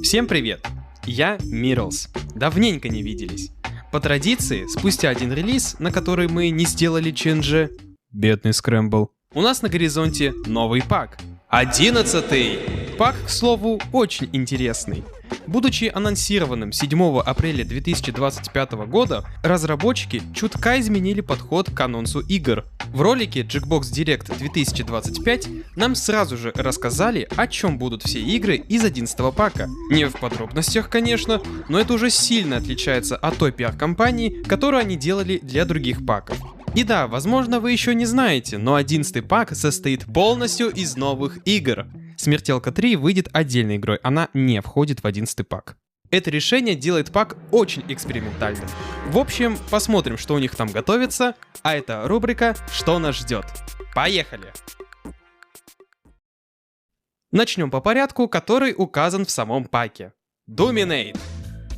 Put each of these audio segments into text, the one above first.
Всем привет! Я Мирлс. Давненько не виделись. По традиции, спустя один релиз, на который мы не сделали ченджи, бедный скрэмбл, у нас на горизонте новый пак. 11-й! Пак, к слову, очень интересный. Будучи анонсированным 7 апреля 2025 года, разработчики чутка изменили подход к анонсу игр. В ролике Jackbox Direct 2025 нам сразу же рассказали, о чем будут все игры из 11-го пака. Не в подробностях, конечно, но это уже сильно отличается от той пиар-компании, которую они делали для других паков. И да, возможно, вы еще не знаете, но 11-й пак состоит полностью из новых игр. Смертелка 3 выйдет отдельной игрой, она не входит в 11-й пак. Это решение делает пак очень экспериментальным. В общем, посмотрим, что у них там готовится, а это рубрика «Что нас ждет?». Поехали! Начнем по порядку, который указан в самом паке. Dominate.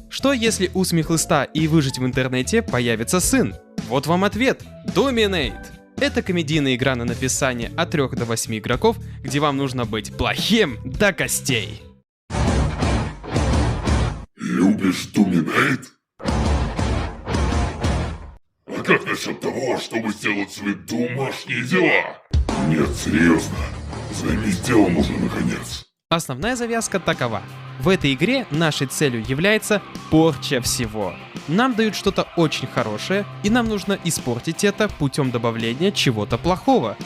Что если у Смехлыста и Выжить в интернете появится сын? Вот вам ответ. Dominate. Это комедийная игра на написание от 3 до 8 игроков, где вам нужно быть плохим до костей. Любишь Dominate? А как насчет того, чтобы сделать свои домашние дела? Нет, серьезно. Займись делом уже наконец. Основная завязка такова. В этой игре нашей целью является порча всего. Нам дают что-то очень хорошее, и нам нужно испортить это путем добавления чего-то плохого.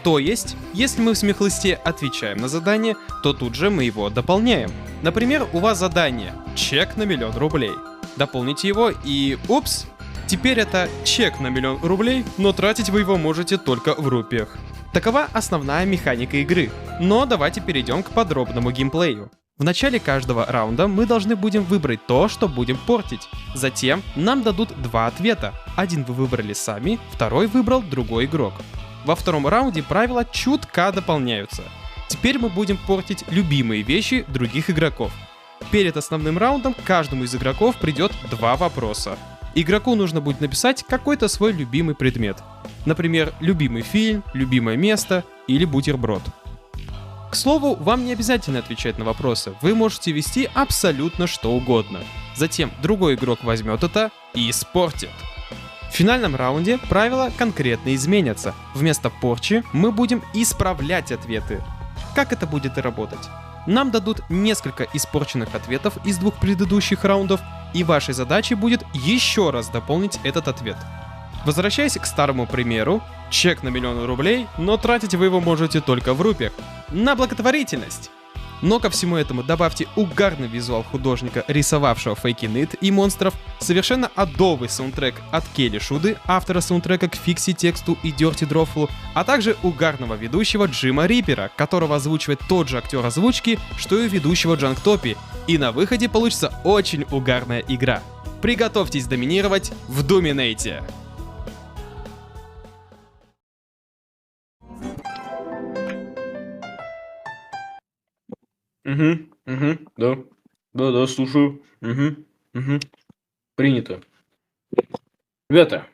То есть, если мы в Смехлысте отвечаем на задание, то тут же мы его дополняем. Например, у вас задание «Чек на 1 000 000 рублей». Дополните его и упс, теперь это чек на 1 000 000 рублей, но тратить вы его можете только в рупиях. Такова основная механика игры, но давайте перейдем к подробному геймплею. В начале каждого раунда мы должны будем выбрать то, что будем портить. Затем нам дадут два ответа. Один вы выбрали сами, второй выбрал другой игрок. Во втором раунде правила чутка дополняются. Теперь мы будем портить любимые вещи других игроков. Перед основным раундом каждому из игроков придет два вопроса. Игроку нужно будет написать какой-то свой любимый предмет. Например, любимый фильм, любимое место или бутерброд. К слову, вам не обязательно отвечать на вопросы, вы можете ввести абсолютно что угодно. Затем другой игрок возьмет это и испортит. В финальном раунде правила конкретно изменятся. Вместо порчи мы будем исправлять ответы. Как это будет работать? Нам дадут несколько испорченных ответов из двух предыдущих раундов, и вашей задачей будет еще раз дополнить этот ответ. Возвращаясь к старому примеру, чек на 1 000 000 рублей, но тратить вы его можете только в рупиях. На благотворительность! Но ко всему этому добавьте угарный визуал художника, рисовавшего Фейки Нит и монстров, совершенно адовый саундтрек от Келли Шуды, автора саундтрека к Фикси Тексту и Дёрти Дрофлу, а также угарного ведущего Джима Риппера, которого озвучивает тот же актер озвучки, что и у ведущего Джанктопи. И на выходе получится очень угарная игра. Приготовьтесь доминировать в Dominate! Да, слушаю. Принято. Ребята,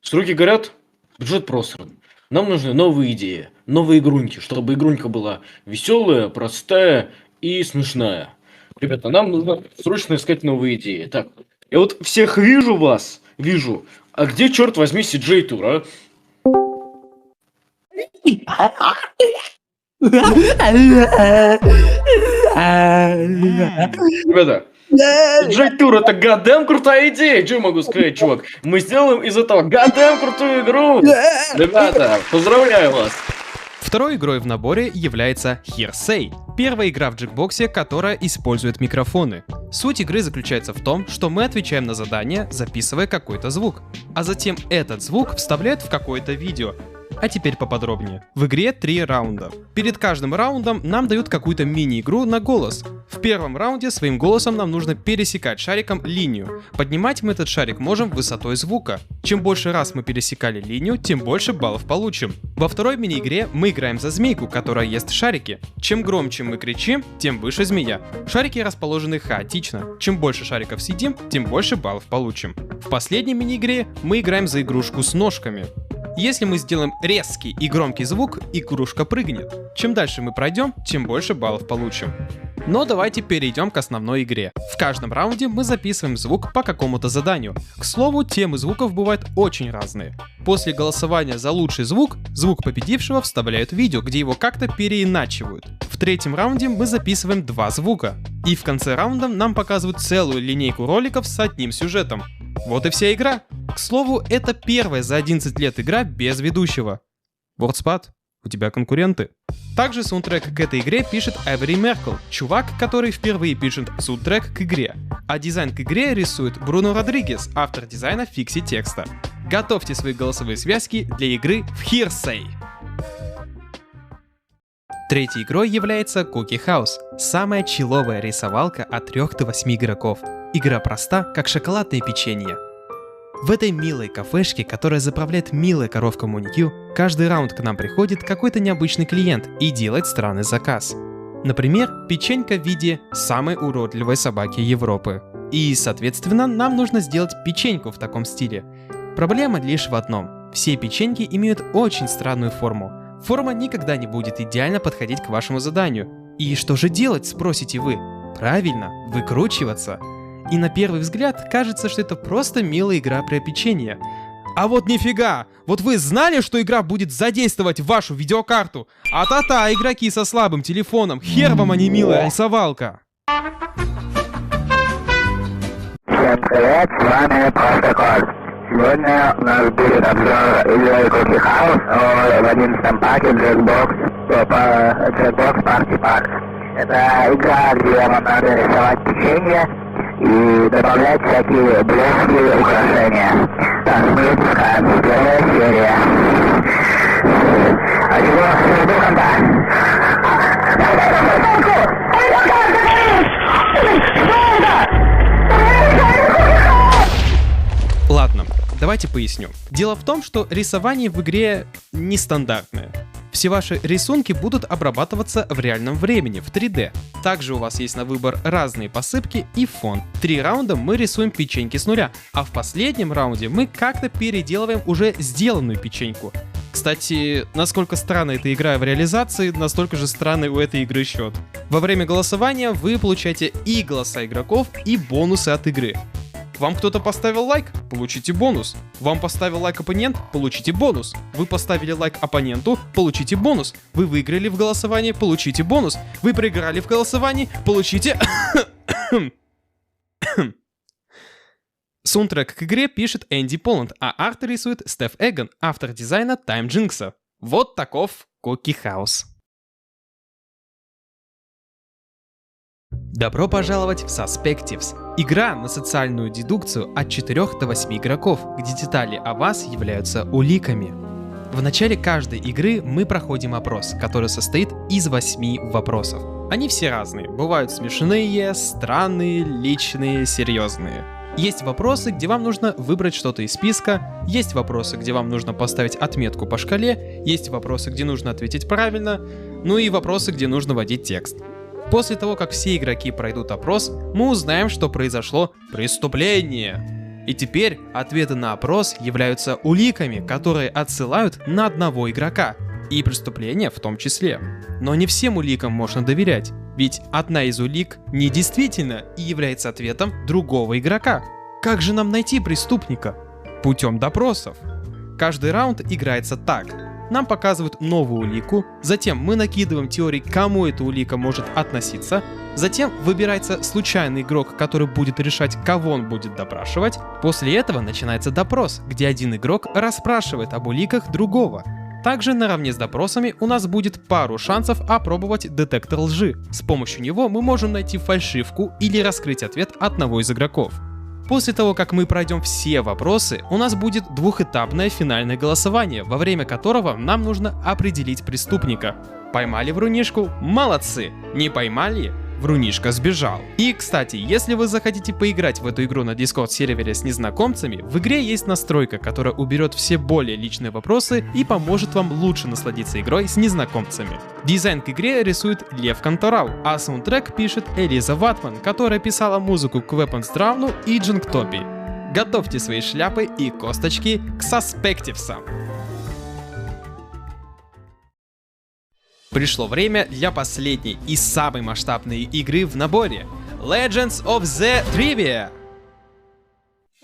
струки горят, бюджет просран. Нам нужны новые идеи, новые игруньки, чтобы игрунька была веселая, простая и смешная. Ребята, нам нужно срочно искать новые идеи. Так, я вот всех вижу. А где, черт возьми, CJ Тур, а? Ребята, CJ Тур это гадэм крутая идея, что я могу сказать, чувак? Мы сделаем из этого гадэм крутую игру. Ребята, поздравляю вас. Второй игрой в наборе является Hearsay, первая игра в Jackbox, которая использует микрофоны. Суть игры заключается в том, что мы отвечаем на задание, записывая какой-то звук, а затем этот звук вставляют в какое-то видео. А теперь поподробнее. В игре 3 раунда. Перед каждым раундом нам дают какую-то мини-игру на голос. В первом раунде своим голосом нам нужно пересекать шариком линию. Поднимать мы этот шарик можем высотой звука. Чем больше раз мы пересекали линию, тем больше баллов получим. Во второй мини-игре мы играем за змейку, которая ест шарики. Чем громче мы кричим, тем выше змея. Шарики расположены хаотично. Чем больше шариков съедим, тем больше баллов получим. В последней мини-игре мы играем за игрушку с ножками. Если мы сделаем резкий и громкий звук, игрушка прыгнет. Чем дальше мы пройдем, тем больше баллов получим. Но давайте перейдем к основной игре. В каждом раунде мы записываем звук по какому-то заданию. К слову, темы звуков бывают очень разные. После голосования за лучший звук, звук победившего вставляют в видео, где его как-то переиначивают. В третьем раунде мы записываем 2 звука. И в конце раунда нам показывают целую линейку роликов с одним сюжетом. Вот и вся игра. К слову, это первая за 11 лет игра без ведущего. WordSpot, у тебя конкуренты. Также саундтрек к этой игре пишет Эвери Меркл, чувак, который впервые пишет саундтрек к игре. А дизайн к игре рисует Бруно Родригес, автор дизайна фикси текста. Готовьте свои голосовые связки для игры в Hearsay. Третьей игрой является Cookie House, самая чиловая рисовалка от 3 до 8 игроков. Игра проста, как шоколадное печенье. В этой милой кафешке, которая заправляет милая коровка Моникью, каждый раунд к нам приходит какой-то необычный клиент и делает странный заказ. Например, печенька в виде самой уродливой собаки Европы. И, соответственно, нам нужно сделать печеньку в таком стиле. Проблема лишь в одном. Все печеньки имеют очень странную форму. Форма никогда не будет идеально подходить к вашему заданию. И что же делать, спросите вы? Правильно, выкручиваться. И на первый взгляд кажется, что это просто милая игра про печенье. А вот нифига! Вот вы знали, что игра будет задействовать вашу видеокарту? А-та-та, игроки со слабым телефоном, хер вам, а не милая рисовалка! Всем привет, с вами Простокор. Сегодня у нас будет обзор игры Cookie House в 11 паке Jackbox Party Pack. Это игра, где вам надо рисовать печенье и добавлять всякие блески и украшения. Так, мы выпускаем первая серия. А чего жду конта? Ладно, давайте поясню. Дело в том, что рисование в игре нестандартное. Все ваши рисунки будут обрабатываться в реальном времени, в 3D. Также у вас есть на выбор разные посыпки и фон. 3 раунда мы рисуем печеньки с нуля, а в последнем раунде мы как-то переделываем уже сделанную печеньку. Кстати, насколько странна эта игра в реализации, настолько же странный у этой игры счет. Во время голосования вы получаете и голоса игроков, и бонусы от игры. Вам кто-то поставил лайк? Получите бонус. Вам поставил лайк оппонент? Получите бонус. Вы поставили лайк оппоненту? Получите бонус. Вы выиграли в голосовании? Получите бонус. Вы проиграли в голосовании? Получите... Саундтрек к игре пишет Энди Поланд, а арт рисует Стеф Эгон, автор дизайна Тайм Джинкса. Вот таков Cookie House. Добро пожаловать в Suspectives. Игра на социальную дедукцию от 4 до 8 игроков, где детали о вас являются уликами. В начале каждой игры мы проходим опрос, который состоит из 8 вопросов. Они все разные, бывают смешные, странные, личные, серьезные. Есть вопросы, где вам нужно выбрать что-то из списка, есть вопросы, где вам нужно поставить отметку по шкале, есть вопросы, где нужно ответить правильно, ну и вопросы, где нужно вводить текст. После того, как все игроки пройдут опрос, мы узнаем, что произошло преступление. И теперь ответы на опрос являются уликами, которые отсылают на одного игрока. И преступление в том числе. Но не всем уликам можно доверять, ведь одна из улик недействительна и является ответом другого игрока. Как же нам найти преступника? Путем допросов. Каждый раунд играется так. Нам показывают новую улику, затем мы накидываем теории, к кому эта улика может относиться, затем выбирается случайный игрок, который будет решать, кого он будет допрашивать. После этого начинается допрос, где один игрок расспрашивает об уликах другого. Также наравне с допросами у нас будет пару шансов опробовать детектор лжи. С помощью него мы можем найти фальшивку или раскрыть ответ одного из игроков. После того, как мы пройдем все вопросы, у нас будет двухэтапное финальное голосование, во время которого нам нужно определить преступника. Поймали врунишку? Молодцы! Не поймали? Врунишка сбежал. И, кстати, если вы захотите поиграть в эту игру на Discord сервере с незнакомцами, в игре есть настройка, которая уберет все более личные вопросы и поможет вам лучше насладиться игрой с незнакомцами. Дизайн к игре рисует Лев Конторау, а саундтрек пишет Элиза Ватман, которая писала музыку к Weapons Drown и Джинктопии. Готовьте свои шляпы и косточки к Suspectives'ам. Пришло время для последней и самой масштабной игры в наборе — Legends of the Trivia.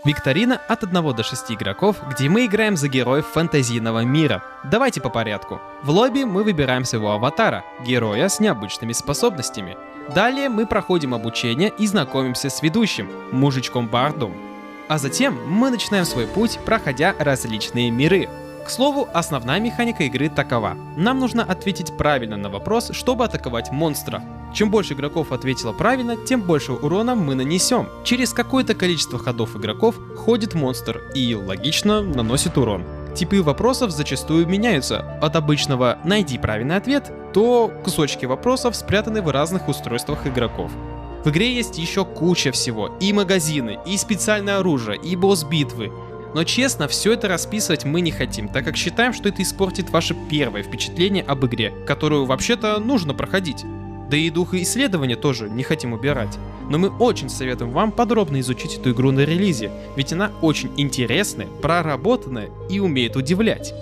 Викторина от 1 до 6 игроков, где мы играем за героев фэнтезийного мира. Давайте по порядку. В лобби мы выбираем своего аватара, героя с необычными способностями. Далее мы проходим обучение и знакомимся с ведущим, мужичком Бардом. А затем мы начинаем свой путь, проходя различные миры. К слову, основная механика игры такова. Нам нужно ответить правильно на вопрос, чтобы атаковать монстра. Чем больше игроков ответило правильно, тем больше урона мы нанесем. Через какое-то количество ходов игроков ходит монстр и, логично, наносит урон. Типы вопросов зачастую меняются. От обычного «найди правильный ответ» до кусочки вопросов спрятаны в разных устройствах игроков. В игре есть еще куча всего. И магазины, и специальное оружие, и босс-битвы. Но честно, все это расписывать мы не хотим, так как считаем, что это испортит ваше первое впечатление об игре, которую вообще-то нужно проходить. Да и дух исследования тоже не хотим убирать. Но мы очень советуем вам подробно изучить эту игру на релизе, ведь она очень интересная, проработанная и умеет удивлять.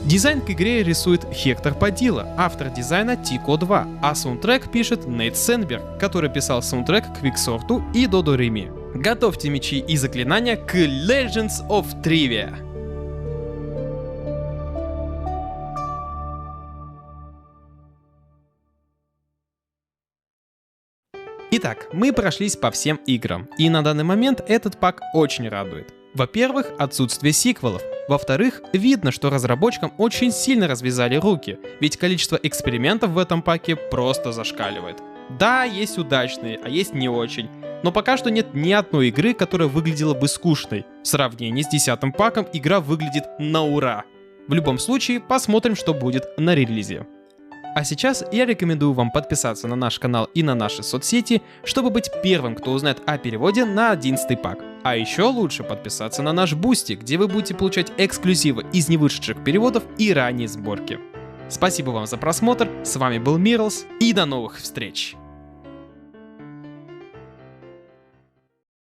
Дизайн к игре рисует Хектор Падила, автор дизайна Тико 2, а саундтрек пишет Нейт Сенберг, который писал саундтрек к Квиксорту и Додо Реми. Готовьте мечи и заклинания к Legends of Trivia! Итак, мы прошлись по всем играм, и на данный момент этот пак очень радует. Во-первых, отсутствие сиквелов. Во-вторых, видно, что разработчикам очень сильно развязали руки, ведь количество экспериментов в этом паке просто зашкаливает. Да, есть удачные, а есть не очень, но пока что нет ни одной игры, которая выглядела бы скучной. В сравнении с 10-м паком игра выглядит на ура. В любом случае, посмотрим, что будет на релизе. А сейчас я рекомендую вам подписаться на наш канал и на наши соцсети, чтобы быть первым, кто узнает о переводе на 11-й пак. А еще лучше подписаться на наш Бусти, где вы будете получать эксклюзивы из невышедших переводов и ранней сборки. Спасибо вам за просмотр, с вами был Мирлс, и до новых встреч!